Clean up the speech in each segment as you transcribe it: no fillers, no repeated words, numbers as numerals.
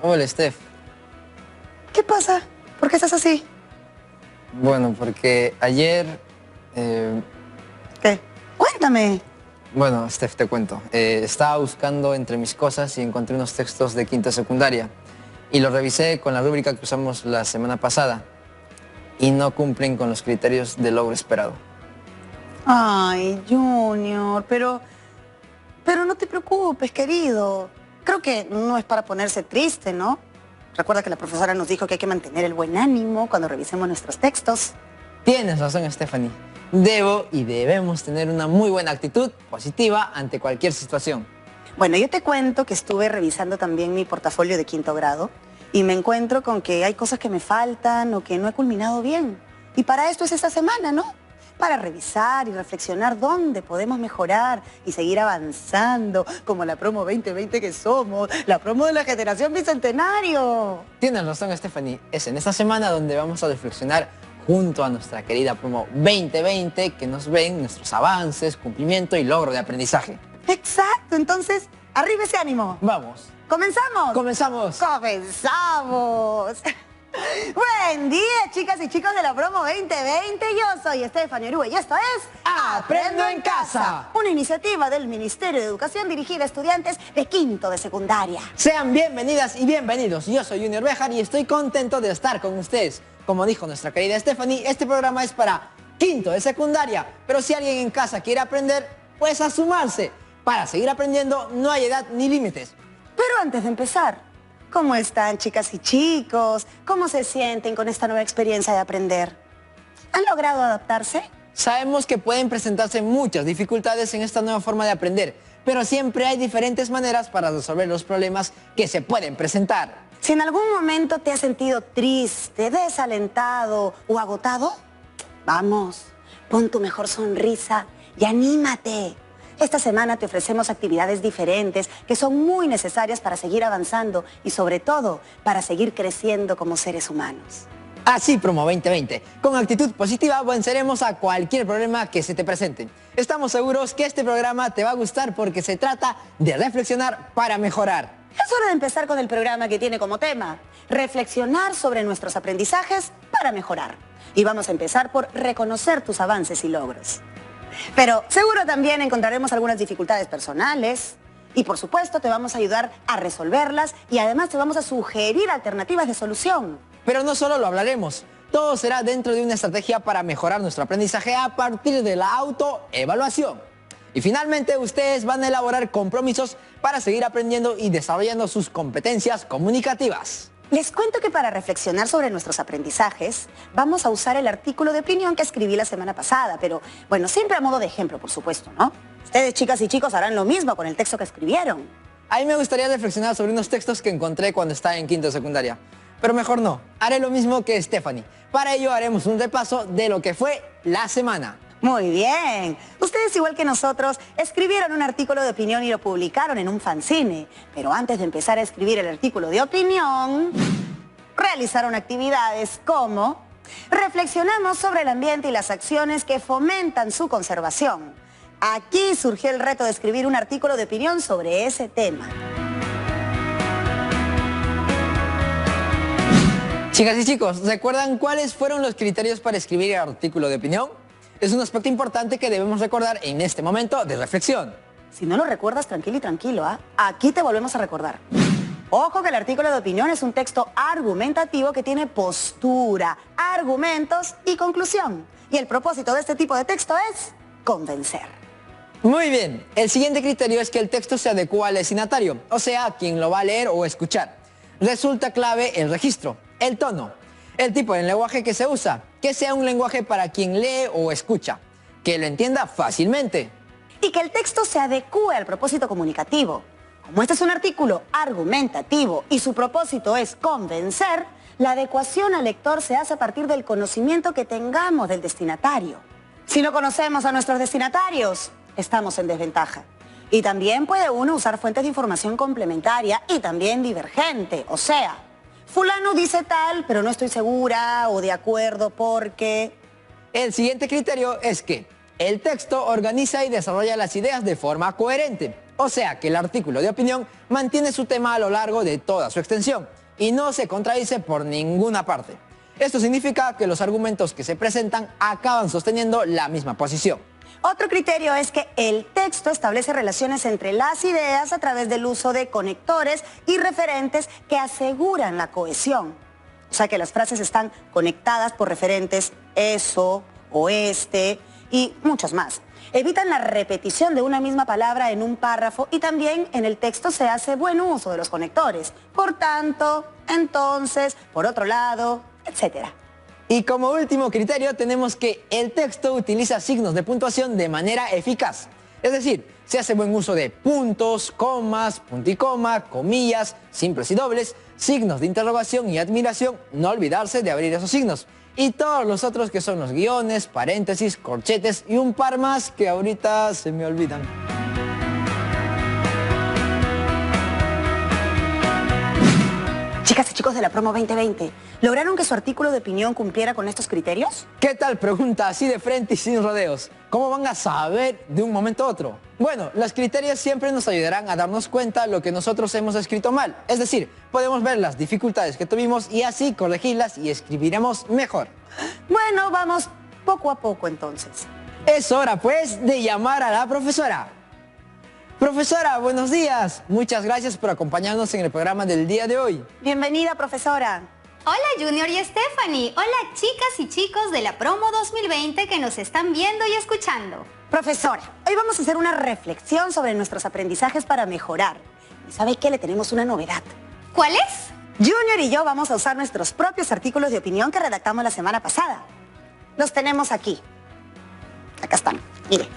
Hola, Steph. ¿Qué pasa? ¿Por qué estás así? Bueno, porque ayer... ¿Qué? Cuéntame. Bueno, Steph, te cuento. Estaba buscando entre mis cosas y encontré unos textos de quinta secundaria. Y los revisé con la rúbrica que usamos la semana pasada. Y no cumplen con los criterios de logro esperado. Ay, Junior, pero no te preocupes, querido. Creo que no es para ponerse triste, ¿no? Recuerda que la profesora nos dijo que hay que mantener el buen ánimo cuando revisemos nuestros textos. Tienes razón, Stephanie. Debo y debemos tener una muy buena actitud positiva ante cualquier situación. Bueno, yo te cuento que estuve revisando también mi portafolio de quinto grado y me encuentro con que hay cosas que me faltan o que no he culminado bien. Y para esto es esta semana, ¿no? Para revisar y reflexionar dónde podemos mejorar y seguir avanzando, como la promo 2020 que somos, la promo de la generación bicentenario. Tienes razón, Stephanie. Es en esta semana donde vamos a reflexionar junto a nuestra querida promo 2020 que nos ven nuestros avances, cumplimiento y logro de aprendizaje. Exacto, entonces, arriba ese ánimo. Vamos. ¿Comenzamos? ¡Comenzamos! ¡Comenzamos! Buen día, chicas y chicos de la promo 2020. Yo soy Stephanie Orue y esto es ¡Aprendo en casa! Una iniciativa del Ministerio de Educación dirigida a estudiantes de quinto de secundaria. Sean bienvenidas y bienvenidos. Yo soy Junior Béjar y estoy contento de estar con ustedes. Como dijo nuestra querida Stephanie, este programa es para quinto de secundaria. Pero si alguien en casa quiere aprender, pues a sumarse. Para seguir aprendiendo no hay edad ni límites. Pero antes de empezar, ¿cómo están, chicas y chicos? ¿Cómo se sienten con esta nueva experiencia de aprender? ¿Han logrado adaptarse? Sabemos que pueden presentarse muchas dificultades en esta nueva forma de aprender, pero siempre hay diferentes maneras para resolver los problemas que se pueden presentar. Si en algún momento te has sentido triste, desalentado o agotado, vamos, pon tu mejor sonrisa y anímate. Esta semana te ofrecemos actividades diferentes que son muy necesarias para seguir avanzando y sobre todo para seguir creciendo como seres humanos. Así Promo 2020, con actitud positiva venceremos a cualquier problema que se te presente. Estamos seguros que este programa te va a gustar porque se trata de reflexionar para mejorar. Es hora de empezar con el programa que tiene como tema reflexionar sobre nuestros aprendizajes para mejorar. Y vamos a empezar por reconocer tus avances y logros. Pero seguro también encontraremos algunas dificultades personales y por supuesto te vamos a ayudar a resolverlas y además te vamos a sugerir alternativas de solución. Pero no solo lo hablaremos, todo será dentro de una estrategia para mejorar nuestro aprendizaje a partir de la autoevaluación. Y finalmente ustedes van a elaborar compromisos para seguir aprendiendo y desarrollando sus competencias comunicativas. Les cuento que para reflexionar sobre nuestros aprendizajes vamos a usar el artículo de opinión que escribí la semana pasada, pero bueno, siempre a modo de ejemplo, por supuesto, ¿no? Ustedes, chicas y chicos, harán lo mismo con el texto que escribieron. A mí me gustaría reflexionar sobre unos textos que encontré cuando estaba en quinto de secundaria. Pero mejor no, haré lo mismo que Stephanie. Para ello haremos un repaso de lo que fue la semana. Muy bien. Ustedes, igual que nosotros, escribieron un artículo de opinión y lo publicaron en un fanzine. Pero antes de empezar a escribir el artículo de opinión, realizaron actividades como reflexionamos sobre el ambiente y las acciones que fomentan su conservación. Aquí surgió el reto de escribir un artículo de opinión sobre ese tema. Chicas y chicos, ¿recuerdan cuáles fueron los criterios para escribir el artículo de opinión? Es un aspecto importante que debemos recordar en este momento de reflexión. Si no lo recuerdas, tranquilo y tranquilo, ¿ah? Aquí te volvemos a recordar. Ojo que el artículo de opinión es un texto argumentativo que tiene postura, argumentos y conclusión. Y el propósito de este tipo de texto es convencer. Muy bien, el siguiente criterio es que el texto se adecúe al destinatario, o sea, a quien lo va a leer o escuchar. Resulta clave el registro, el tono, el tipo de lenguaje que se usa, que sea un lenguaje para quien lee o escucha, que lo entienda fácilmente. Y que el texto se adecúe al propósito comunicativo. Como este es un artículo argumentativo y su propósito es convencer, la adecuación al lector se hace a partir del conocimiento que tengamos del destinatario. Si no conocemos a nuestros destinatarios, estamos en desventaja. Y también puede uno usar fuentes de información complementaria y también divergente, o sea, fulano dice tal, pero no estoy segura o de acuerdo porque... El siguiente criterio es que el texto organiza y desarrolla las ideas de forma coherente. O sea que el artículo de opinión mantiene su tema a lo largo de toda su extensión y no se contradice por ninguna parte. Esto significa que los argumentos que se presentan acaban sosteniendo la misma posición. Otro criterio es que el texto establece relaciones entre las ideas a través del uso de conectores y referentes que aseguran la cohesión. O sea que las frases están conectadas por referentes eso, o este y muchos más. Evitan la repetición de una misma palabra en un párrafo y también en el texto se hace buen uso de los conectores. Por tanto, entonces, por otro lado, etc. Y como último criterio tenemos que el texto utiliza signos de puntuación de manera eficaz. Es decir, se hace buen uso de puntos, comas, punto y coma, comillas, simples y dobles, signos de interrogación y admiración, no olvidarse de abrir esos signos. Y todos los otros que son los guiones, paréntesis, corchetes y un par más que ahorita se me olvidan. Chicas y chicos de la promo 2020, ¿lograron que su artículo de opinión cumpliera con estos criterios? ¿Qué tal pregunta así de frente y sin rodeos? ¿Cómo van a saber de un momento a otro? Bueno, los criterios siempre nos ayudarán a darnos cuenta de lo que nosotros hemos escrito mal. Es decir, podemos ver las dificultades que tuvimos y así corregirlas y escribiremos mejor. Bueno, vamos poco a poco entonces. Es hora pues de llamar a la profesora. Profesora, buenos días. Muchas gracias por acompañarnos en el programa del día de hoy. Bienvenida, profesora. Hola Junior y Stephanie. Hola chicas y chicos de la promo 2020 que nos están viendo y escuchando. Profesora, hoy vamos a hacer una reflexión sobre nuestros aprendizajes para mejorar. ¿Y sabe qué? Le tenemos una novedad. ¿Cuál es? Junior y yo vamos a usar nuestros propios artículos de opinión que redactamos la semana pasada. Los tenemos aquí. Acá están, mire.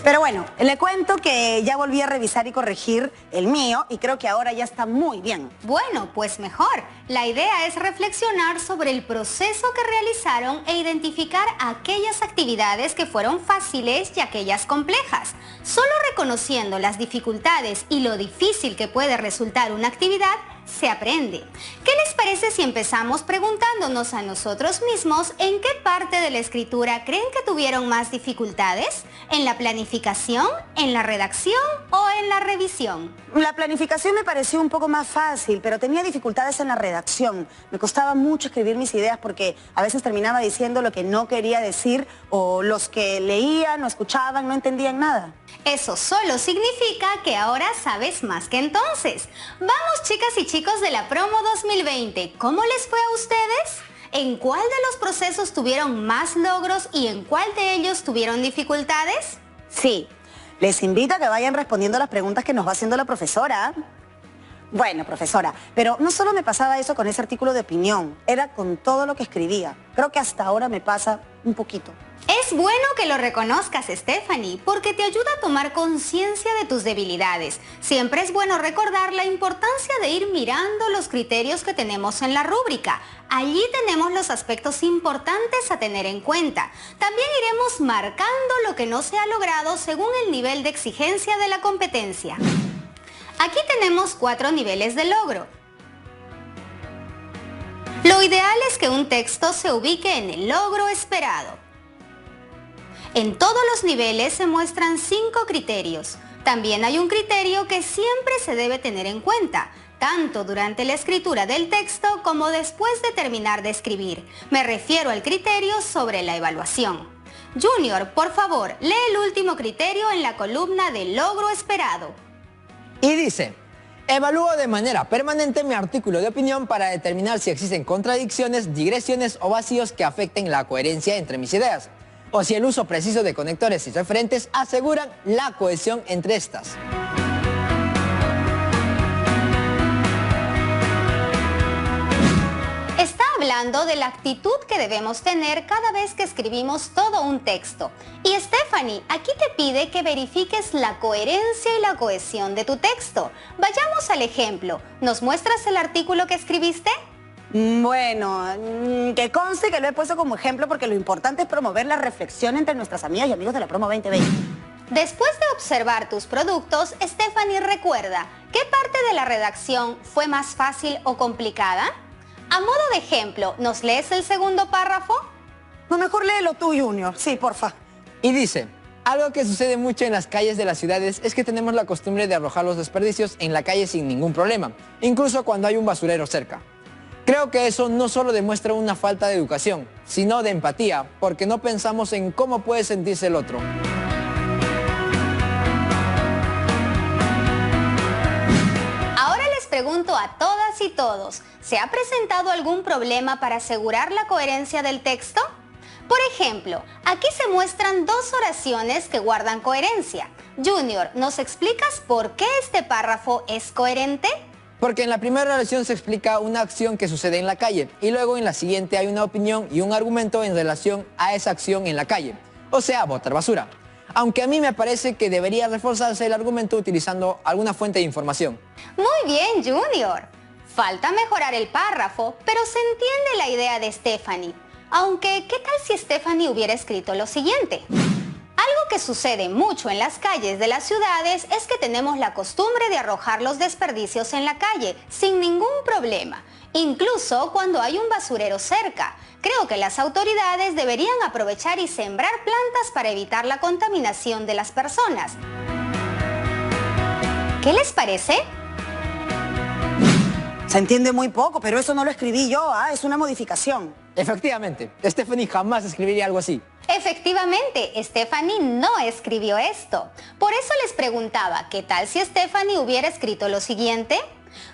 Pero bueno, le cuento que ya volví a revisar y corregir el mío y creo que ahora ya está muy bien. Bueno, pues mejor. La idea es reflexionar sobre el proceso que realizaron e identificar aquellas actividades que fueron fáciles y aquellas complejas. Solo reconociendo las dificultades y lo difícil que puede resultar una actividad, se aprende. ¿Qué les parece si empezamos preguntándonos a nosotros mismos en qué parte de la escritura creen que tuvieron más dificultades? ¿En la planificación, en la redacción o en la revisión? La planificación me pareció un poco más fácil, pero tenía dificultades en la redacción. Me costaba mucho escribir mis ideas porque a veces terminaba diciendo lo que no quería decir o los que leían o escuchaban no entendían nada. Eso solo significa que ahora sabes más que entonces. Vamos chicas y chicos de la promo 2020, ¿cómo les fue a ustedes? ¿En cuál de los procesos tuvieron más logros y en cuál de ellos tuvieron dificultades? Sí, les invito a que vayan respondiendo las preguntas que nos va haciendo la profesora. Bueno, profesora, pero no solo me pasaba eso con ese artículo de opinión, era con todo lo que escribía. Creo que hasta ahora me pasa un poquito. Es bueno que lo reconozcas, Stephanie, porque te ayuda a tomar conciencia de tus debilidades. Siempre es bueno recordar la importancia de ir mirando los criterios que tenemos en la rúbrica. Allí tenemos los aspectos importantes a tener en cuenta. También iremos marcando lo que no se ha logrado según el nivel de exigencia de la competencia. Aquí tenemos 4 niveles de logro. Lo ideal es que un texto se ubique en el logro esperado. En todos los niveles se muestran 5 criterios. También hay un criterio que siempre se debe tener en cuenta, tanto durante la escritura del texto como después de terminar de escribir. Me refiero al criterio sobre la evaluación. Junior, por favor, lee el último criterio en la columna de logro esperado. Y dice, evalúo de manera permanente mi artículo de opinión para determinar si existen contradicciones, digresiones o vacíos que afecten la coherencia entre mis ideas, o si el uso preciso de conectores y referentes aseguran la cohesión entre estas. Está hablando de la actitud que debemos tener cada vez que escribimos todo un texto. Y Stephanie, aquí te pide que verifiques la coherencia y la cohesión de tu texto. Vayamos al ejemplo. ¿Nos muestras el artículo que escribiste? Bueno, que conste que lo he puesto como ejemplo porque lo importante es promover la reflexión entre nuestras amigas y amigos de la promo 2020. Después de observar tus productos, Stephanie recuerda, ¿qué parte de la redacción fue más fácil o complicada? A modo de ejemplo, ¿nos lees el segundo párrafo? No, mejor léelo tú, Junior. Sí, porfa. Y dice, Algo que sucede mucho en las calles de las ciudades es que tenemos la costumbre de arrojar los desperdicios en la calle sin ningún problema, incluso cuando hay un basurero cerca. Creo que eso no solo demuestra una falta de educación, sino de empatía, porque no pensamos en cómo puede sentirse el otro. Ahora les pregunto a todas y todos, ¿se ha presentado algún problema para asegurar la coherencia del texto? Por ejemplo, aquí se muestran dos oraciones que guardan coherencia. Junior, ¿nos explicas por qué este párrafo es coherente? Porque en la primera oración se explica una acción que sucede en la calle y luego en la siguiente hay una opinión y un argumento en relación a esa acción en la calle, o sea, botar basura. Aunque a mí me parece que debería reforzarse el argumento utilizando alguna fuente de información. Muy bien, Junior. Falta mejorar el párrafo, pero se entiende la idea de Stephanie. Aunque, ¿qué tal si Stephanie hubiera escrito lo siguiente? Algo que sucede mucho en las calles de las ciudades es que tenemos la costumbre de arrojar los desperdicios en la calle sin ningún problema, incluso cuando hay un basurero cerca. Creo que las autoridades deberían aprovechar y sembrar plantas para evitar la contaminación de las personas. ¿Qué les parece? Se entiende muy poco, pero eso no lo escribí yo, es una modificación. Efectivamente, Stephanie jamás escribiría algo así. Efectivamente, Stephanie no escribió esto. Por eso les preguntaba, ¿qué tal si Stephanie hubiera escrito lo siguiente?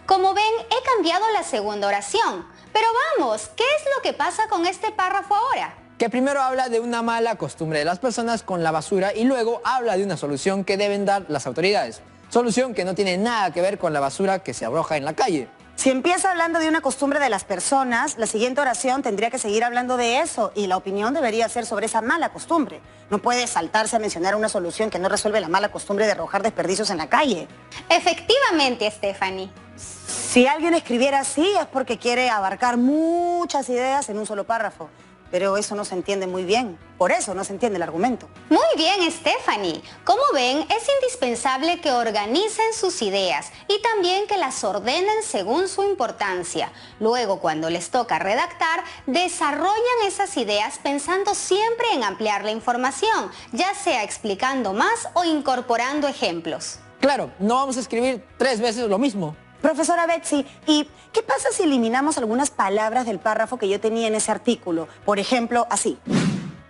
Como ven, he cambiado la segunda oración. Pero vamos, ¿qué es lo que pasa con este párrafo ahora? Que primero habla de una mala costumbre de las personas con la basura y luego habla de una solución que deben dar las autoridades. Solución que no tiene nada que ver con la basura que se arroja en la calle. Si empieza hablando de una costumbre de las personas, la siguiente oración tendría que seguir hablando de eso y la opinión debería ser sobre esa mala costumbre. No puede saltarse a mencionar una solución que no resuelve la mala costumbre de arrojar desperdicios en la calle. Efectivamente, Stephanie. Si alguien escribiera así es porque quiere abarcar muchas ideas en un solo párrafo. Pero eso no se entiende muy bien. Por eso no se entiende el argumento. Muy bien, Stephanie. Como ven, es indispensable que organicen sus ideas y también que las ordenen según su importancia. Luego, cuando les toca redactar, desarrollan esas ideas pensando siempre en ampliar la información, ya sea explicando más o incorporando ejemplos. Claro, no vamos a escribir 3 veces lo mismo. Profesora Betsy, ¿y qué pasa si eliminamos algunas palabras del párrafo que yo tenía en ese artículo? Por ejemplo, así.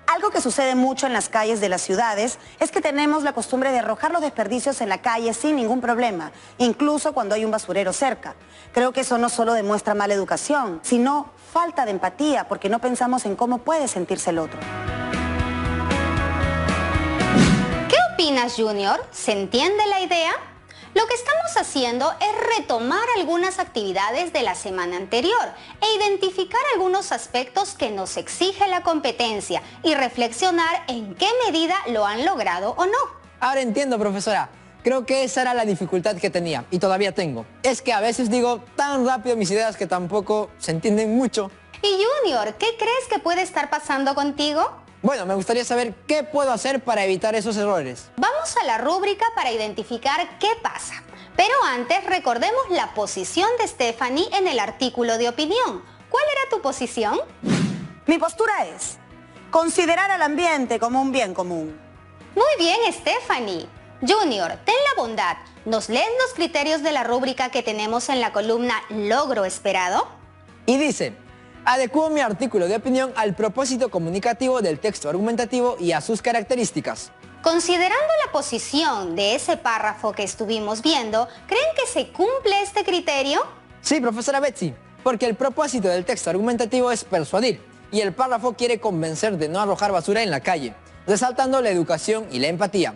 Algo que sucede mucho en las calles de las ciudades es que tenemos la costumbre de arrojar los desperdicios en la calle sin ningún problema, incluso cuando hay un basurero cerca. Creo que eso no solo demuestra mala educación, sino falta de empatía, porque no pensamos en cómo puede sentirse el otro. ¿Qué opinas, Junior? ¿Se entiende la idea? Lo que estamos haciendo es retomar algunas actividades de la semana anterior e identificar algunos aspectos que nos exige la competencia y reflexionar en qué medida lo han logrado o no. Ahora entiendo, profesora. Creo que esa era la dificultad que tenía y todavía tengo. Es que a veces digo tan rápido mis ideas que tampoco se entienden mucho. Y Junior, ¿qué crees que puede estar pasando contigo? Bueno, me gustaría saber qué puedo hacer para evitar esos errores. Vamos a la rúbrica para identificar qué pasa. Pero antes recordemos la posición de Stephanie en el artículo de opinión. ¿Cuál era tu posición? Mi postura es considerar al ambiente como un bien común. Muy bien, Stephanie. Junior, ten la bondad. ¿Nos lees los criterios de la rúbrica que tenemos en la columna Logro Esperado? Y dice: adecuo mi artículo de opinión al propósito comunicativo del texto argumentativo y a sus características. Considerando la posición de ese párrafo que estuvimos viendo, ¿creen que se cumple este criterio? Sí, profesora Betsy, porque el propósito del texto argumentativo es persuadir y el párrafo quiere convencer de no arrojar basura en la calle, resaltando la educación y la empatía.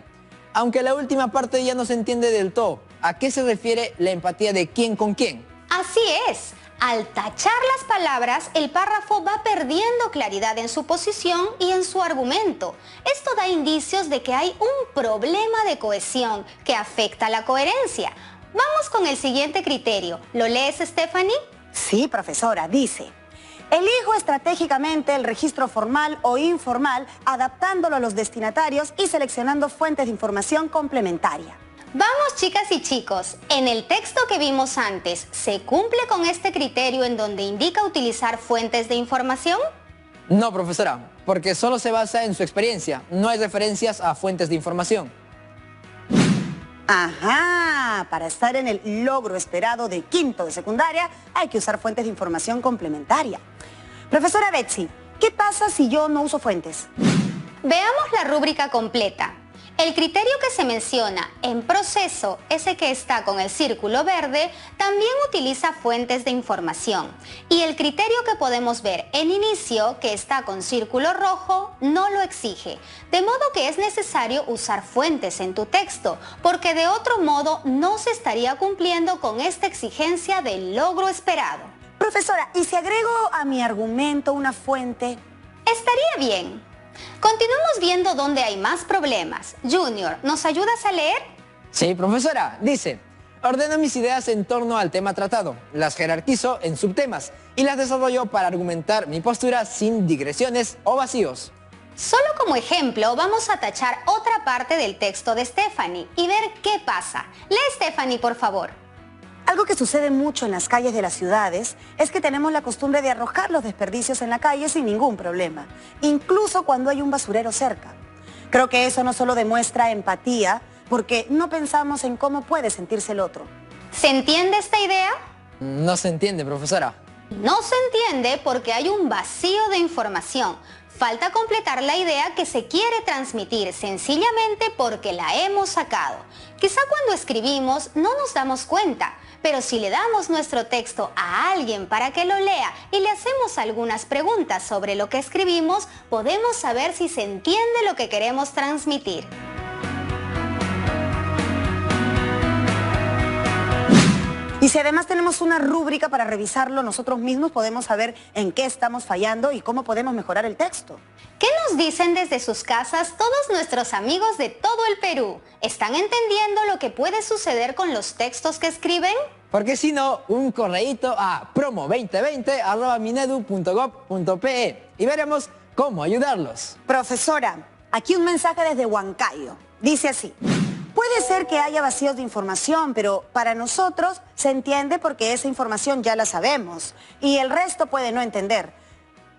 Aunque la última parte ya no se entiende del todo, ¿a qué se refiere la empatía de quién con quién? Así es. Al tachar las palabras, el párrafo va perdiendo claridad en su posición y en su argumento. Esto da indicios de que hay un problema de cohesión que afecta la coherencia. Vamos con el siguiente criterio. ¿Lo lees, Stephanie? Sí, profesora, dice: elijo estratégicamente el registro formal o informal, adaptándolo a los destinatarios y seleccionando fuentes de información complementaria. Vamos, chicas y chicos, en el texto que vimos antes, ¿se cumple con este criterio en donde indica utilizar fuentes de información? No, profesora, porque solo se basa en su experiencia, no hay referencias a fuentes de información. Ajá, para estar en el logro esperado de quinto de secundaria hay que usar fuentes de información complementaria. Profesora Betsy, ¿qué pasa si yo no uso fuentes? Veamos la rúbrica completa. El criterio que se menciona en proceso, ese que está con el círculo verde, también utiliza fuentes de información. Y el criterio que podemos ver en inicio, que está con círculo rojo, no lo exige. De modo que es necesario usar fuentes en tu texto, porque de otro modo no se estaría cumpliendo con esta exigencia del logro esperado. Profesora, ¿y si agrego a mi argumento una fuente? Estaría bien. Continuemos viendo dónde hay más problemas. Junior, ¿nos ayudas a leer? Sí, profesora, dice, ordeno mis ideas en torno al tema tratado, las jerarquizo en subtemas y las desarrollo para argumentar mi postura sin digresiones o vacíos. Solo como ejemplo, vamos a tachar otra parte del texto de Stephanie y ver qué pasa. Lee, Stephanie, por favor. Algo que sucede mucho en las calles de las ciudades es que tenemos la costumbre de arrojar los desperdicios en la calle sin ningún problema, incluso cuando hay un basurero cerca. Creo que eso no solo demuestra empatía, porque no pensamos en cómo puede sentirse el otro. ¿Se entiende esta idea? No se entiende, profesora. No se entiende porque hay un vacío de información. Falta completar la idea que se quiere transmitir sencillamente porque la hemos sacado. Quizá cuando escribimos no nos damos cuenta, pero si le damos nuestro texto a alguien para que lo lea y le hacemos algunas preguntas sobre lo que escribimos, podemos saber si se entiende lo que queremos transmitir. Y si además tenemos una rúbrica para revisarlo nosotros mismos, podemos saber en qué estamos fallando y cómo podemos mejorar el texto. ¿Qué nos dicen desde sus casas todos nuestros amigos de todo el Perú? ¿Están entendiendo lo que puede suceder con los textos que escriben? Porque si no, un correíto a promo2020@minedu.gov.pe y veremos cómo ayudarlos. Profesora, aquí un mensaje desde Huancayo. Dice así: puede ser que haya vacíos de información, pero para nosotros se entiende porque esa información ya la sabemos y el resto puede no entender.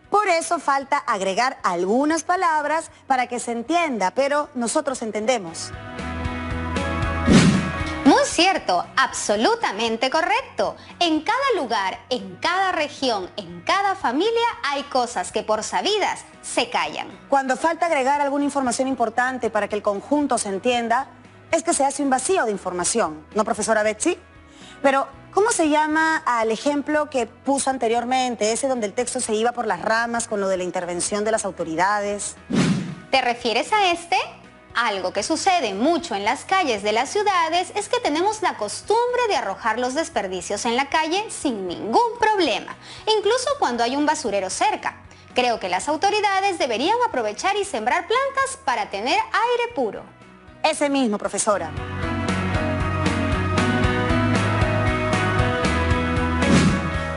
Por eso falta agregar algunas palabras para que se entienda, pero nosotros entendemos. Muy cierto, absolutamente correcto. En cada lugar, en cada región, en cada familia hay cosas que por sabidas se callan. Cuando falta agregar alguna información importante para que el conjunto se entienda, es que se hace un vacío de información, ¿no, profesora Betsy? Pero, ¿cómo se llama al ejemplo que puso anteriormente, ese donde el texto se iba por las ramas con lo de la intervención de las autoridades? ¿Te refieres a este? Algo que sucede mucho en las calles de las ciudades es que tenemos la costumbre de arrojar los desperdicios en la calle sin ningún problema, incluso cuando hay un basurero cerca. Creo que las autoridades deberían aprovechar y sembrar plantas para tener aire puro. Ese mismo, profesora.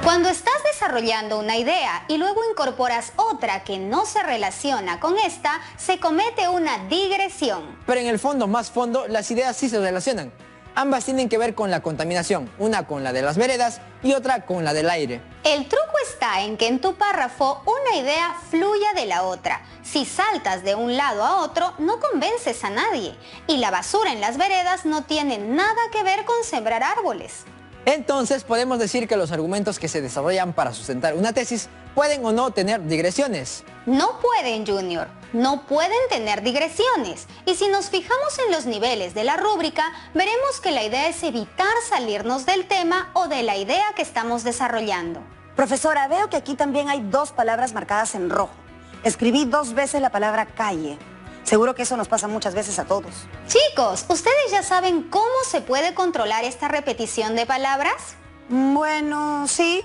Cuando estás desarrollando una idea y luego incorporas otra que no se relaciona con esta, se comete una digresión. Pero en el fondo, más fondo, las ideas sí se relacionan. Ambas tienen que ver con la contaminación, una con la de las veredas y otra con la del aire. El truco está en que en tu párrafo una idea fluya de la otra. Si saltas de un lado a otro, no convences a nadie. Y la basura en las veredas no tiene nada que ver con sembrar árboles. Entonces podemos decir que los argumentos que se desarrollan para sustentar una tesis pueden o no tener digresiones. No pueden, Junior. No pueden tener digresiones. Y si nos fijamos en los niveles de la rúbrica, veremos que la idea es evitar salirnos del tema o de la idea que estamos desarrollando. Profesora, veo que aquí también hay dos palabras marcadas en rojo. Escribí 2 veces la palabra calle. Seguro que eso nos pasa muchas veces a todos. Chicos, ¿ustedes ya saben cómo se puede controlar esta repetición de palabras? Bueno, sí.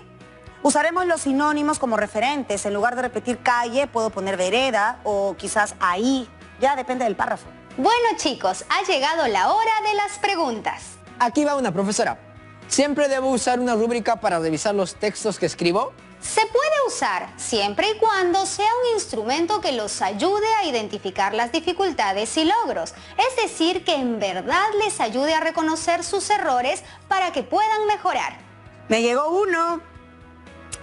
Usaremos los sinónimos como referentes. En lugar de repetir calle, puedo poner vereda o quizás ahí. Ya depende del párrafo. Bueno, chicos, ha llegado la hora de las preguntas. Aquí va una, profesora. ¿Siempre debo usar una rúbrica para revisar los textos que escribo? Se puede usar siempre y cuando sea un instrumento que los ayude a identificar las dificultades y logros. Es decir, que en verdad les ayude a reconocer sus errores para que puedan mejorar. Me llegó uno.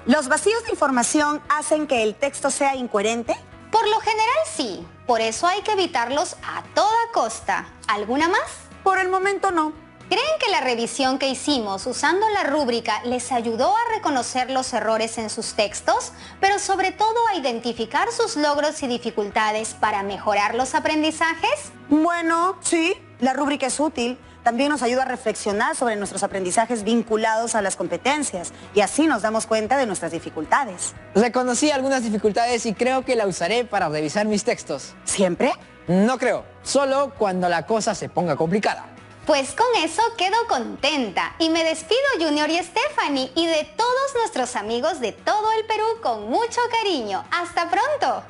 ¿Los vacíos de información hacen que el texto sea incoherente? Por lo general sí, por eso hay que evitarlos a toda costa. ¿Alguna más? Por el momento no. ¿Creen que la revisión que hicimos usando la rúbrica les ayudó a reconocer los errores en sus textos, pero sobre todo a identificar sus logros y dificultades para mejorar los aprendizajes? Bueno, sí, la rúbrica es útil. También nos ayuda a reflexionar sobre nuestros aprendizajes vinculados a las competencias y así nos damos cuenta de nuestras dificultades. Reconocí algunas dificultades y creo que la usaré para revisar mis textos. ¿Siempre? No creo, solo cuando la cosa se ponga complicada. Pues con eso quedo contenta y me despido, Junior y Stephanie, y de todos nuestros amigos de todo el Perú con mucho cariño. ¡Hasta pronto!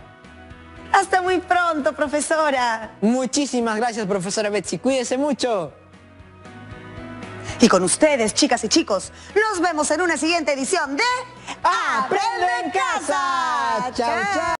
Hasta muy pronto, profesora. Muchísimas gracias, profesora Betsy. Cuídese mucho. Y con ustedes, chicas y chicos, nos vemos en una siguiente edición de ¡Aprende en casa! ¡Chao, chao!